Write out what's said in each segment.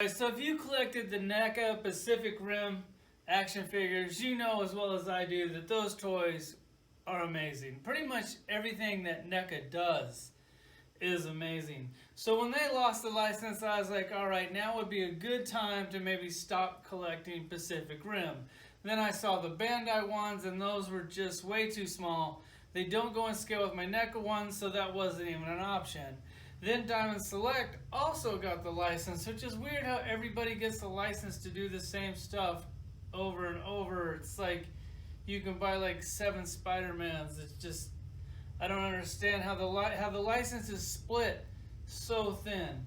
Alright, so if you collected the NECA Pacific Rim action figures, you know as well as I do that those toys are amazing. Pretty much everything that NECA does is amazing. So when they lost the license, I was like, alright, now would be a good time to maybe stop collecting Pacific Rim. Then I saw the Bandai ones, and those were just way too small. They don't go in scale with my NECA ones, so that wasn't even an option. Then Diamond Select also got the license, which is weird how everybody gets the license to do the same stuff over and over. It's like you can buy like 7 Spider-Mans. It's just, I don't understand how the license is split so thin.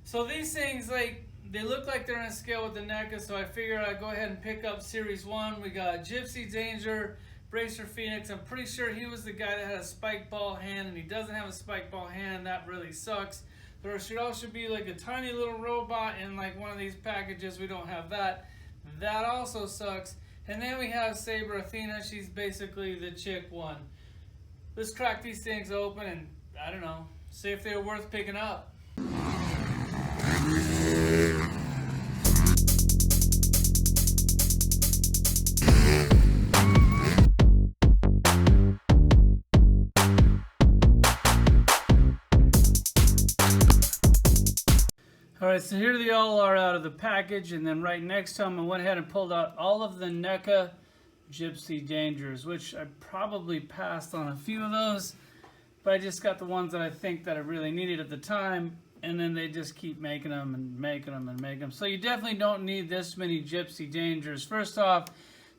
So these things, like, they look like they're in scale with the NECA, so I figured I'd go ahead and pick up Series 1. We got Gypsy Danger, Bracer Phoenix. I'm pretty sure he was the guy that had a spike ball hand, and he doesn't have a spike ball hand. That really sucks. There should also be like a tiny little robot in like one of these packages. We don't have that. That also sucks. And then we have Saber Athena. She's basically the chick one. Let's crack these things open and, I don't know, see if they're worth picking up. Alright, so here they all are out of the package, and then right next to them I went ahead and pulled out all of the NECA Gypsy Dangers, which I probably passed on a few of those, but I just got the ones that I think that I really needed at the time, and then they just keep making them and making them and making them. So you definitely don't need this many Gypsy Dangers. First off,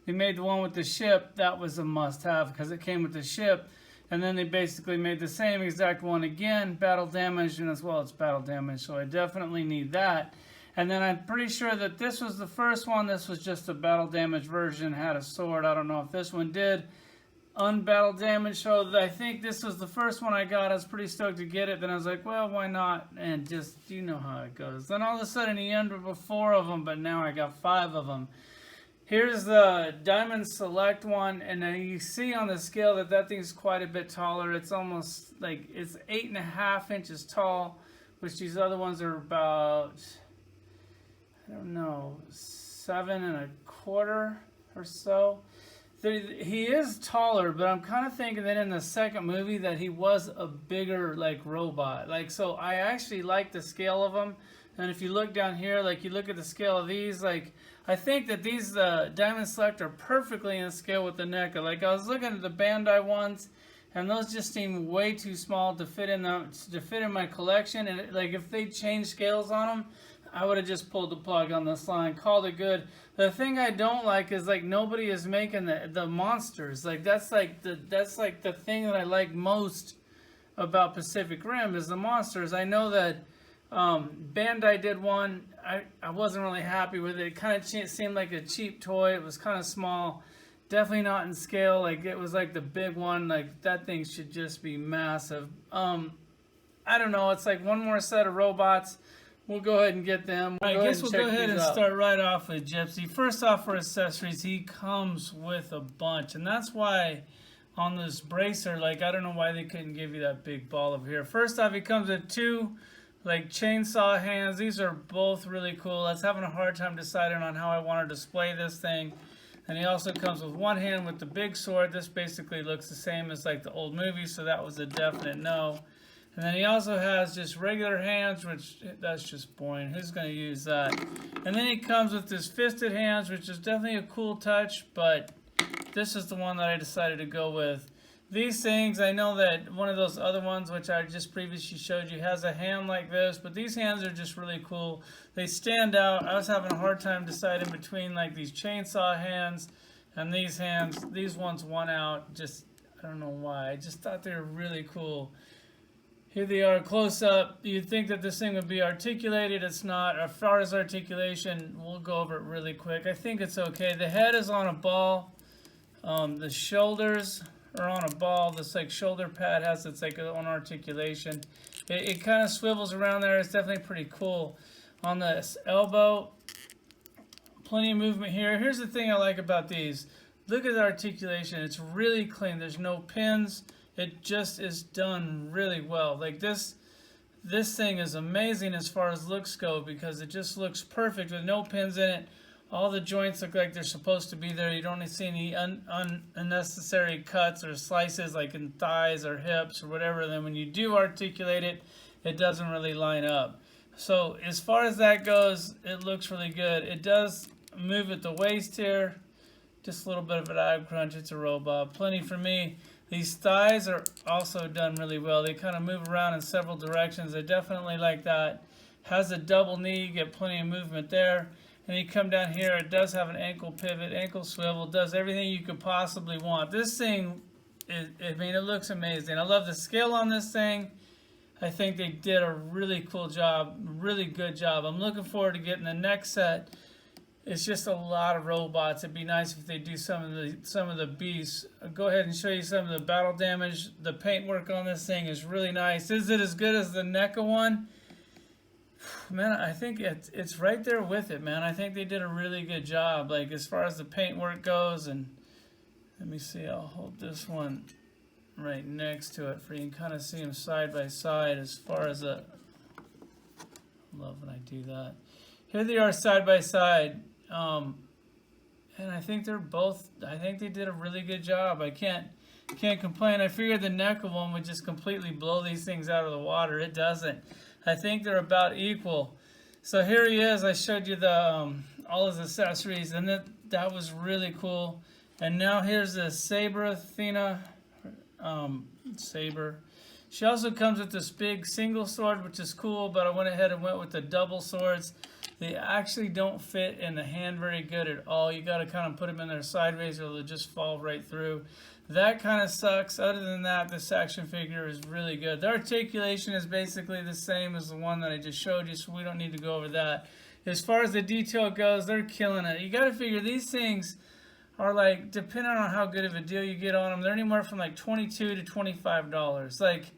they made the one with the ship. That was a must-have because it came with the ship. And then they basically made the same exact one again, battle damage, and as well it's battle damage, so I definitely need that. And then I'm pretty sure that this was the first one. This was just a battle damage version, had a sword. I don't know if this one did unbattle damage, so I think this was the first one I got. I was pretty stoked to get it. Then I was like, well, why not? And just, you know how it goes. Then all of a sudden he ended with 4 of them, but now I got 5 of them. Here's the Diamond Select one, and then you see on the scale that that thing's quite a bit taller. It's almost like, it's 8.5 inches tall, which these other ones are about, I don't know, 7.25 or so. He is taller, but I'm kind of thinking that in the second movie that he was a bigger like robot. Like, so I actually like the scale of him. And if you look down here, like you look at the scale of these, like I think that these Diamond Select are perfectly in scale with the NECA. Like I was looking at the Bandai ones, and those just seem way too small to fit in my collection. And like if they changed scales on them, I would have just pulled the plug on this line, called it good. The thing I don't like is like nobody is making the monsters. Like that's like the thing that I like most about Pacific Rim is the monsters. I know that Bandai did one. I wasn't really happy with it. It kind of seemed like a cheap toy. It was kind of small. Definitely not in scale. Like it was like the big one. Like that thing should just be massive. I don't know. It's like one more set of robots. We'll go ahead and get them. I guess we'll go ahead and start right off with Gypsy. First off, for accessories, he comes with a bunch. And that's why on this bracer, like I don't know why they couldn't give you that big ball over here. First off, he comes with 2 like chainsaw hands. These are both really cool. I was having a hard time deciding on how I want to display this thing. And he also comes with 1 hand with the big sword. This basically looks the same as like the old movie, so that was a definite no. And then he also has just regular hands, which that's just boring. Who's going to use that? And then he comes with his fisted hands, which is definitely a cool touch, but this is the one that I decided to go with. These things, I know that one of those other ones, which I just previously showed you, has a hand like this, but these hands are just really cool. They stand out. I was having a hard time deciding between like these chainsaw hands and these hands. These ones won out. Just, I don't know why. I just thought they were really cool. Here they are close up. You'd think that this thing would be articulated. It's not. As far as articulation, we'll go over it really quick. I think it's okay. The head is on a ball. The shoulders are on a ball. This like shoulder pad has its like own articulation. It kind of swivels around there. It's definitely pretty cool. On the elbow, plenty of movement here. Here's the thing I like about these. Look at the articulation. It's really clean. There's no pins. It just is done really well. Like this this thing is amazing as far as looks go because it just looks perfect with no pins in it. All the joints look like they're supposed to be there. You don't see any unnecessary cuts or slices like in thighs or hips or whatever. Then when you do articulate it, it doesn't really line up. So as far as that goes, it looks really good. It does move at the waist here. Just a little bit of an ab crunch. It's a robot. Plenty for me. These thighs are also done really well. They kind of move around in several directions. I definitely like that. Has a double knee. You get plenty of movement there. And you come down here. It does have an ankle pivot, ankle swivel. Does everything you could possibly want. This thing, I mean, it looks amazing. I love the scale on this thing. I think they did a really cool job. Really good job. I'm looking forward to getting the next set. It's just a lot of robots. It'd be nice if they do some of the beasts. I'll go ahead and show you some of the battle damage. The paintwork on this thing is really nice. Is it as good as the NECA one? Man, I think it's right there with it, man. I think they did a really good job, like as far as the paintwork goes. And let me see. I'll hold this one right next to it for you can kind of see them side by side. As far as I love when I do that. Here they are side by side. And I think they did a really good job. I can't complain. I figured the NECA one would just completely blow these things out of the water. It doesn't. I think they're about equal. So here he is. I showed you the all his accessories, and that was really cool. And now here's the Saber Athena. Saber. She also comes with this big single sword, which is cool, but I went ahead and went with the double swords. They actually don't fit in the hand very good at all. You got to kind of put them in there sideways or they'll just fall right through. That kind of sucks. Other than that, this action figure is really good. The articulation is basically the same as the one that I just showed you, so we don't need to go over that. As far as the detail goes, they're killing it. You got to figure these things are like, depending on how good of a deal you get on them, they're anywhere from like $22 to $25. Like,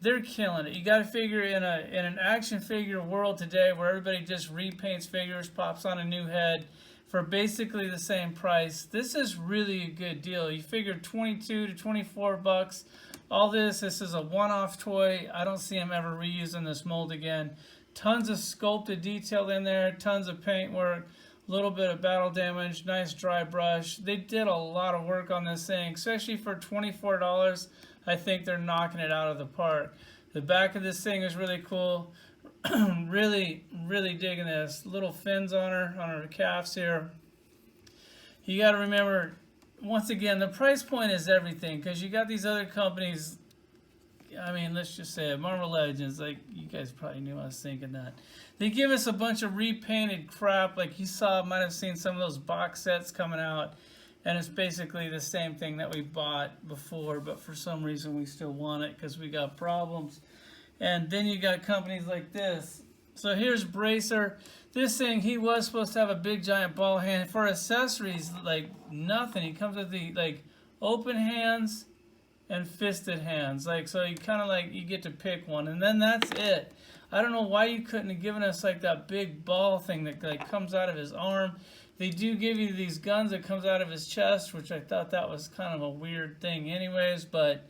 they're killing it. You got to figure in an action figure world today where everybody just repaints figures, pops on a new head for basically the same price. This is really a good deal. You figure 22 to 24 bucks. All this is a one-off toy. I don't see them ever reusing this mold again. Tons of sculpted detail in there, tons of paint work, a little bit of battle damage, nice dry brush. They did a lot of work on this thing, especially for $24. I think they're knocking it out of the park. The back of this thing is really cool. really digging this. Little fins on her calves here. You got to remember, once again, the price point is everything, because you got these other companies. I mean, let's just say it, Marvel Legends, like you guys probably knew I was thinking that. They give us a bunch of repainted crap, like you might have seen some of those box sets coming out. And it's basically the same thing that we bought before, but for some reason we still want it because we got problems. And then you got companies like this. So here's Bracer. This thing, he was supposed to have a big giant ball hand. For accessories, like nothing. He comes with the like open hands and fisted hands. Like, so you kind of like, you get to pick one. And then that's it. I don't know why you couldn't have given us like that big ball thing that like comes out of his arm. They do give you these guns that comes out of his chest, which I thought that was kind of a weird thing anyways, but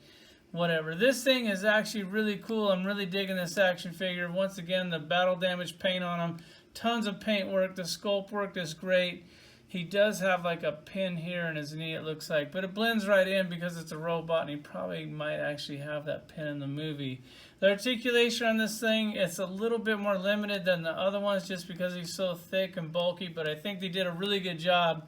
whatever. This thing is actually really cool. I'm really digging this action figure. Once again, the battle damage paint on him. Tons of paint work. The sculpt work is great. He does have like a pin here in his knee, it looks like, but it blends right in because it's a robot, and he probably might actually have that pin in the movie. The articulation on this thing, it's a little bit more limited than the other ones just because he's so thick and bulky, but I think they did a really good job.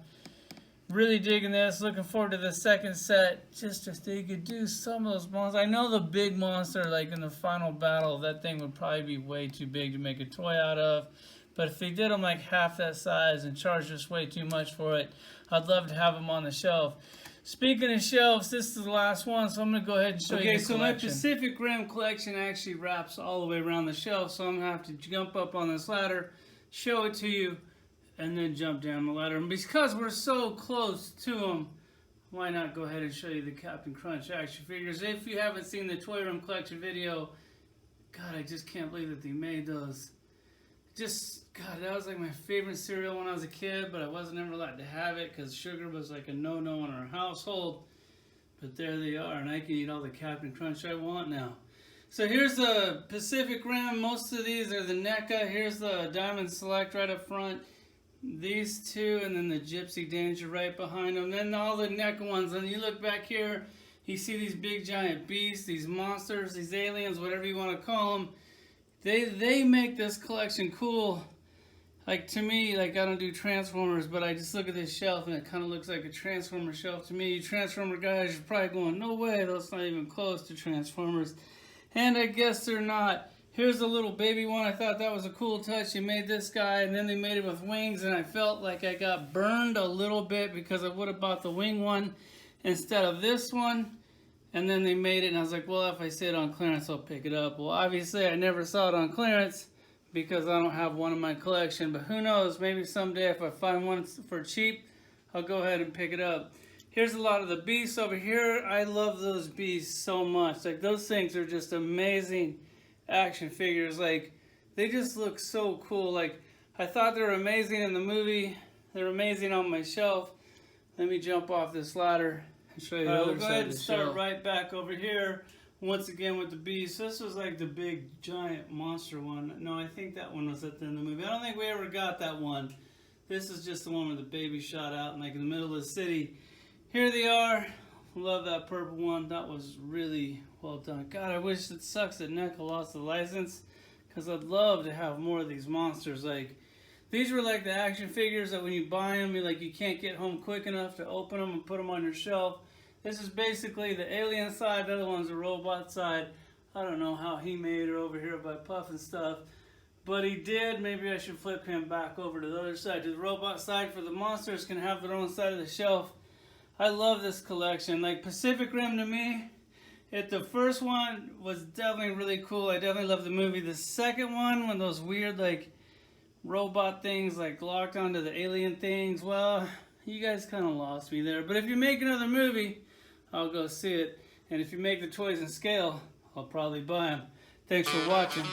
Really digging this. Looking forward to the second set. Just if they could do some of those monsters. I know the big monster, like in the final battle, that thing would probably be way too big to make a toy out of. But if they did them like half that size and charged us way too much for it, I'd love to have them on the shelf. Speaking of shelves, this is the last one, so I'm going to go ahead and show you the collection. Okay, so my Pacific Rim collection actually wraps all the way around the shelf, so I'm going to have to jump up on this ladder, show it to you, and then jump down the ladder. And because we're so close to them, why not go ahead and show you the Captain Crunch action figures. If you haven't seen the Toy Room Collection video, God, I just can't believe that they made those. God, that was like my favorite cereal when I was a kid, but I wasn't ever allowed to have it because sugar was like a no-no in our household. But there they are, and I can eat all the Captain Crunch I want now. So here's the Pacific Rim. Most of these are the NECA. Here's the Diamond Select right up front. These two, and then the Gypsy Danger right behind them. Then all the NECA ones. And you look back here, you see these big giant beasts, these monsters, these aliens, whatever you want to call them. They make this collection cool. Like, to me, like, I don't do Transformers, but I just look at this shelf and it kind of looks like a Transformer shelf to me. You Transformer guys are probably going, no way, that's not even close to Transformers. And I guess they're not. Here's a little baby one. I thought that was a cool touch. They made this guy, and then they made it with wings, and I felt like I got burned a little bit because I would have bought the wing one instead of this one. And then they made it, and I was like, well, if I see it on clearance, I'll pick it up. Well, obviously, I never saw it on clearance because I don't have one in my collection. But who knows? Maybe someday if I find one for cheap, I'll go ahead and pick it up. Here's a lot of the beasts over here. I love those beasts so much. Like, those things are just amazing action figures. Like, they just look so cool. Like, I thought they were amazing in the movie. They're amazing on my shelf. Let me jump off this ladder and show you the other side of the shelf. We'll go ahead and start right back over here once again with the beasts. This was like the big giant monster one. No, I think that one was at the end of the movie. I don't think we ever got that one. This is just the one where the baby shot out like in the middle of the city. Here they are. Love that purple one. That was really well done. God, I wish it sucks that NECA lost the license, because I'd love to have more of these monsters. Like, these were like the action figures that when you buy them, you can't get home quick enough to open them and put them on your shelf. This is basically the alien side. The other one's the robot side. I don't know how he made it over here by puffing stuff, but he did. Maybe I should flip him back over to the other side, to the robot side, for the monsters can have their own side of the shelf. I love this collection. Like, Pacific Rim to me, the first one was definitely really cool. I definitely love the movie. The second one, when those weird, like, robot things, like, locked onto the alien things, well, you guys kind of lost me there. But if you make another movie, I'll go see it. And if you make the toys in scale, I'll probably buy them. Thanks for watching.